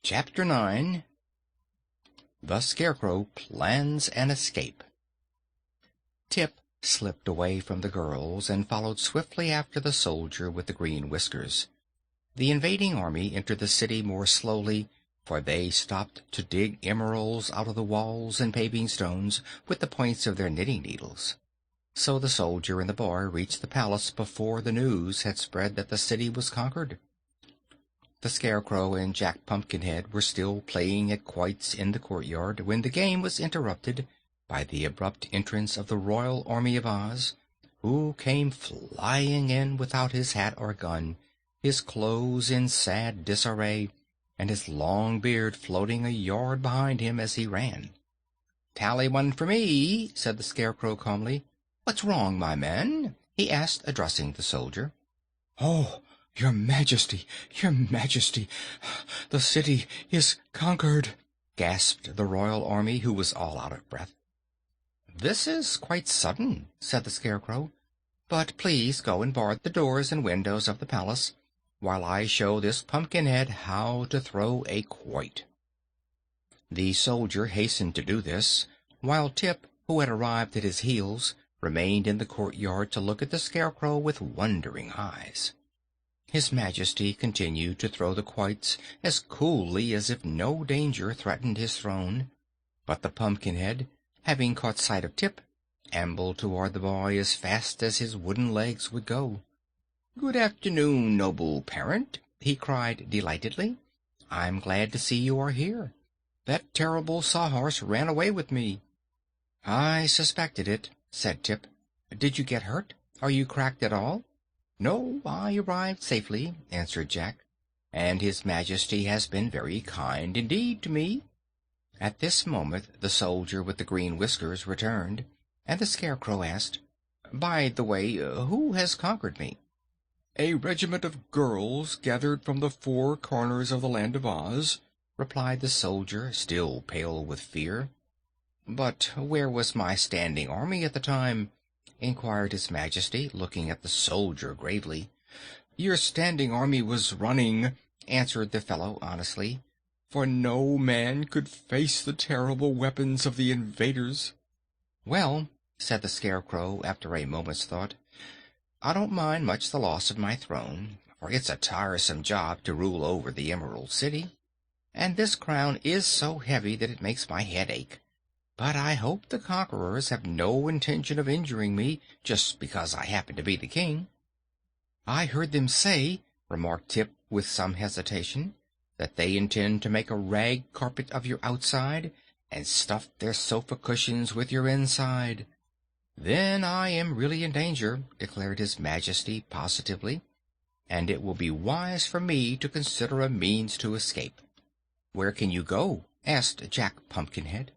Chapter 9. The Scarecrow Plans an Escape. Tip slipped away from the girls and followed swiftly after the soldier with the green whiskers. The invading army entered the city more slowly, for they stopped to dig emeralds out of the walls and paving stones with the points of their knitting needles. So the soldier and the boy reached the palace before the news had spread that the city was conquered. The Scarecrow and Jack Pumpkinhead were still playing at quoits in the courtyard when the game was interrupted by the abrupt entrance of the Royal Army of Oz, who came flying in without his hat or gun, his clothes in sad disarray, and his long beard floating a yard behind him as he ran. "Tally one for me," said the Scarecrow calmly. "What's wrong, my man?" he asked, addressing the soldier. "Oh, Your Majesty, Your Majesty, the city is conquered!" gasped the royal army, who was all out of breath. "This is quite sudden," said the Scarecrow, "but please go and bar the doors and windows of the palace while I show this Pumpkinhead how to throw a quoit." The soldier hastened to do this, while Tip, who had arrived at his heels, remained in the courtyard to look at the Scarecrow with wondering eyes. His Majesty continued to throw the quoits as coolly as if no danger threatened his throne, but the Pumpkinhead, having caught sight of Tip, ambled toward the boy as fast as his wooden legs would go. "Good afternoon, noble parent," he cried delightedly. "I'm glad to see you are here. That terrible Sawhorse ran away with me." "I suspected it," said Tip. "Did you get hurt? Are you cracked at all?" "No, I arrived safely," answered Jack, "and His Majesty has been very kind indeed to me." At this moment the soldier with the green whiskers returned, and the Scarecrow asked, "By the way, who has conquered me?" "A regiment of girls gathered from the four corners of the land of Oz," replied the soldier, still pale with fear. "But where was my standing army at the time?" inquired His Majesty, looking at the soldier gravely. "Your standing army was running," answered the fellow honestly, "for no man could face the terrible weapons of the invaders." "Well," said the Scarecrow after a moment's thought, "I don't mind much the loss of my throne, for it's a tiresome job to rule over the Emerald City, and this crown is so heavy that it makes my head ache. But I hope the conquerors have no intention of injuring me just because I happen to be the king." "I heard them say," remarked Tip with some hesitation, "that they intend to make a rag carpet of your outside and stuff their sofa cushions with your inside." "Then I am really in danger," declared His Majesty positively, "and it will be wise for me to consider a means to escape." "Where can you go?" asked Jack Pumpkinhead.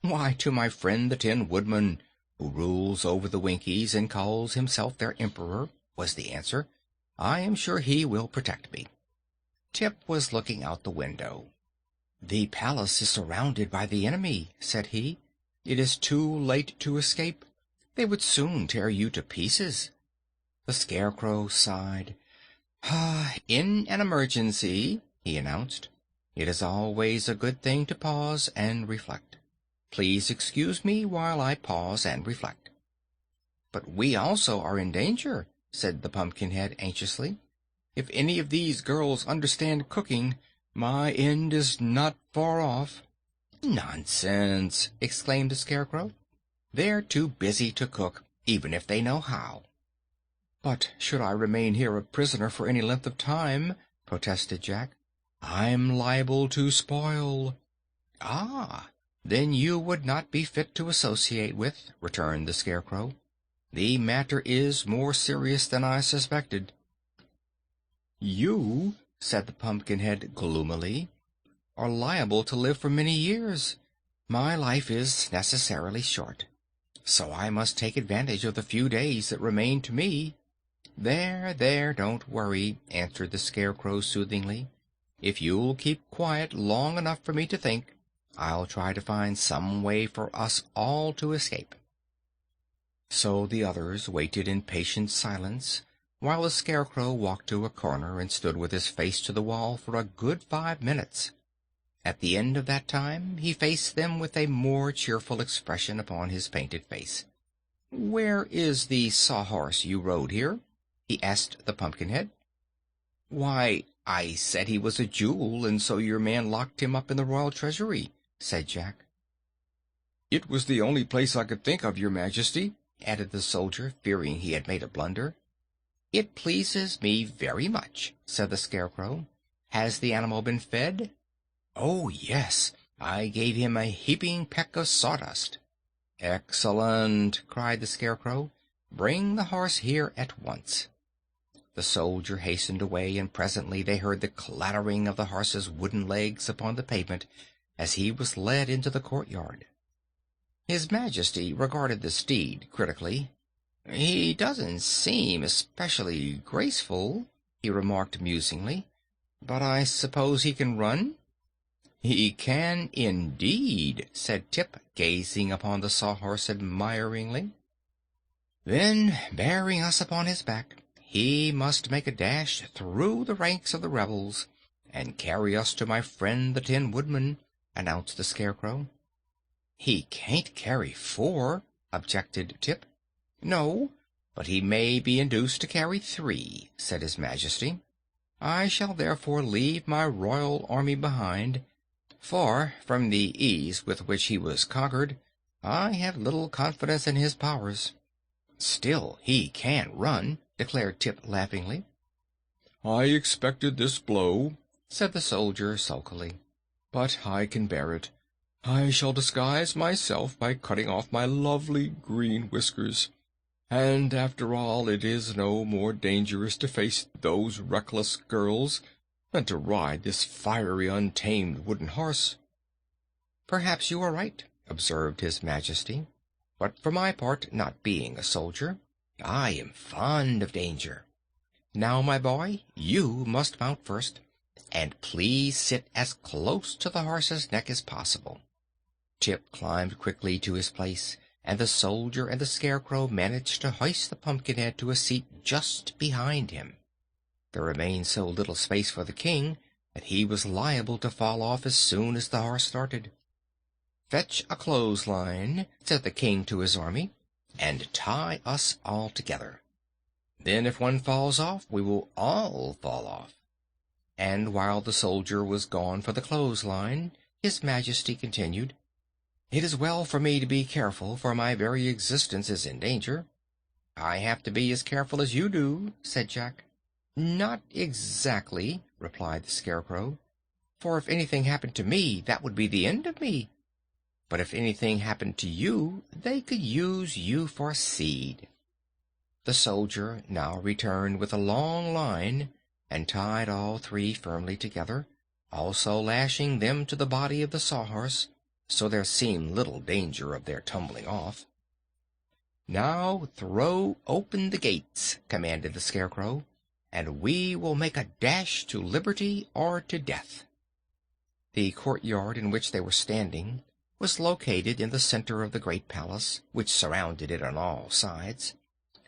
"Why, to my friend the Tin Woodman, who rules over the Winkies and calls himself their Emperor," was the answer. "I am sure he will protect me." Tip was looking out the window. "The palace is surrounded by the enemy," said he. "It is too late to escape. They would soon tear you to pieces." The Scarecrow sighed. "In an emergency," he announced, "it is always a good thing to pause and reflect. Please excuse me while I pause and reflect." "But we also are in danger," said the Pumpkinhead anxiously. "If any of these girls understand cooking, my end is not far off." "Nonsense!" exclaimed the Scarecrow. "They're too busy to cook, even if they know how." "But should I remain here a prisoner for any length of time," protested Jack, "I'm liable to spoil." "Ah, then you would not be fit to associate with," returned the Scarecrow. "The matter is more serious than I suspected." "You," said the Pumpkinhead gloomily, "are liable to live for many years. My life is necessarily short, so I must take advantage of the few days that remain to me." There, don't worry," answered the Scarecrow soothingly. "If you'll keep quiet long enough for me to think, I'll try to find some way for us all to escape." So the others waited in patient silence, while the Scarecrow walked to a corner and stood with his face to the wall for a good 5 minutes. At the end of that time he faced them with a more cheerful expression upon his painted face. "Where is the sawhorse you rode here?" he asked the Pumpkinhead. "Why, I said he was a jewel, and so your man locked him up in the royal treasury," said Jack. "It was the only place I could think of, your Majesty," added the soldier, fearing he had made a blunder. "It pleases me very much," said the Scarecrow. "Has the animal been fed?" "Oh, yes. I gave him a heaping peck of sawdust." "Excellent!" cried the Scarecrow. "Bring the horse here at once." The soldier hastened away, and presently they heard the clattering of the horse's wooden legs upon the pavement as he was led into the courtyard. His Majesty regarded the steed critically. "He doesn't seem especially graceful," he remarked musingly, "but I suppose he can run?" "He can indeed," said Tip, gazing upon the Sawhorse admiringly. "Then, bearing us upon his back, he must make a dash through the ranks of the rebels and carry us to my friend the Tin Woodman," announced the Scarecrow. "He can't carry 4," objected Tip. "No, but he may be induced to carry 3," said his Majesty. "I shall therefore leave my royal army behind, for, from the ease with which he was conquered, I have little confidence in his powers." "Still, he can run," declared Tip laughingly. "I expected this blow," said the soldier sulkily, "but I can bear it. I shall disguise myself by cutting off my lovely green whiskers. And after all, it is no more dangerous to face those reckless girls than to ride this fiery, untamed wooden horse." "Perhaps you are right," observed his Majesty. "But for my part, not being a soldier, I am fond of danger. Now, my boy, you must mount first, and please sit as close to the horse's neck as possible." Tip climbed quickly to his place, and the soldier and the Scarecrow managed to hoist the Pumpkinhead to a seat just behind him. There remained so little space for the King that he was liable to fall off as soon as the horse started. "Fetch a clothesline," said the King to his army, "and tie us all together. Then if one falls off, we will all fall off." And while the soldier was gone for the clothesline, his Majesty continued, "It is well for me to be careful, for my very existence is in danger." "I have to be as careful as you do," said Jack. "Not exactly," replied the Scarecrow, "for if anything happened to me, that would be the end of me. But if anything happened to you, they could use you for seed." The soldier now returned with a long line and tied all 3 firmly together, also lashing them to the body of the Sawhorse, so there seemed little danger of their tumbling off. "Now throw open the gates," commanded the Scarecrow, "and we will make a dash to liberty or to death." The courtyard in which they were standing was located in the center of the great palace, which surrounded it on all sides.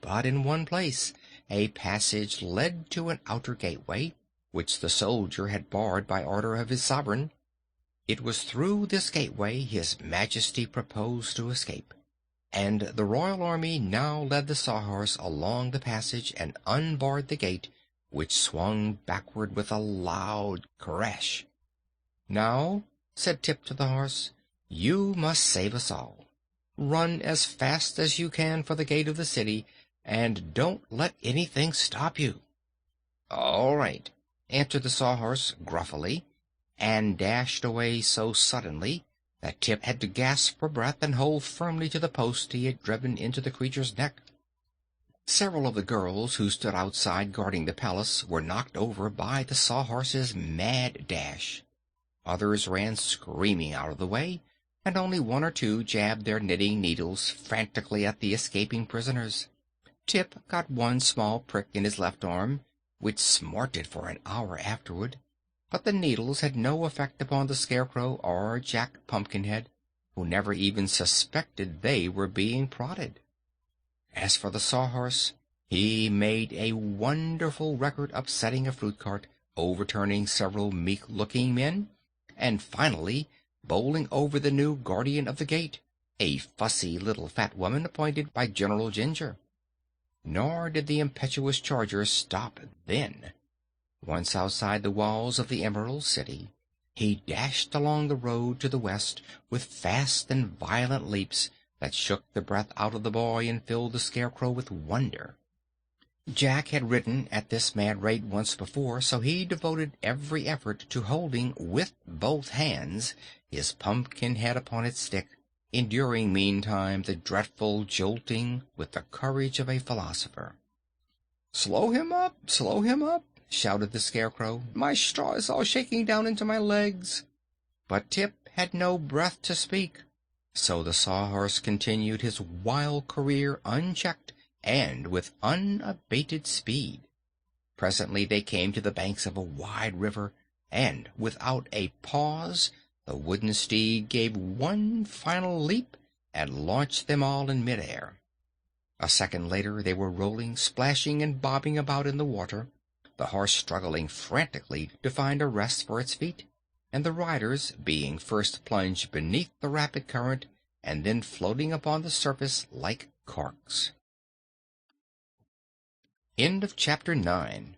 But in one place a passage led to an outer gateway, which the soldier had barred by order of his sovereign. It was through this gateway his Majesty proposed to escape, and the royal army now led the Sawhorse along the passage and unbarred the gate, which swung backward with a loud crash. "Now," said Tip to the horse, "you must save us all. Run as fast as you can for the gate of the city, and don't let anything stop you." "All right," answered the Sawhorse gruffly, and dashed away so suddenly that Tip had to gasp for breath and hold firmly to the post he had driven into the creature's neck. Several of the girls who stood outside guarding the palace were knocked over by the Sawhorse's mad dash. Others ran screaming out of the way, and only 1 or 2 jabbed their knitting needles frantically at the escaping prisoners. Tip got 1 small prick in his left arm, which smarted for an hour afterward, but the needles had no effect upon the Scarecrow or Jack Pumpkinhead, who never even suspected they were being prodded. As for the Sawhorse, he made a wonderful record upsetting a fruit cart, overturning several meek-looking men, and finally bowling over the new guardian of the gate, a fussy little fat woman appointed by General Ginger. Nor did the impetuous charger stop then. Once outside the walls of the Emerald City, he dashed along the road to the west with fast and violent leaps that shook the breath out of the boy and filled the Scarecrow with wonder. Jack had ridden at this mad rate once before, so he devoted every effort to holding with both hands his pumpkin head upon its stick, enduring meantime the dreadful jolting with the courage of a philosopher. Slow him up! Slow him up!" shouted the Scarecrow. "My straw is all shaking down into my legs." But Tip had no breath to speak, so the Sawhorse continued his wild career unchecked and with unabated speed. Presently they came to the banks of a wide river, and without a pause the wooden steed gave one final leap and launched them all in midair. A second later they were rolling, splashing, and bobbing about in the water, the horse struggling frantically to find a rest for its feet, and the riders being first plunged beneath the rapid current and then floating upon the surface like corks. End of chapter 9.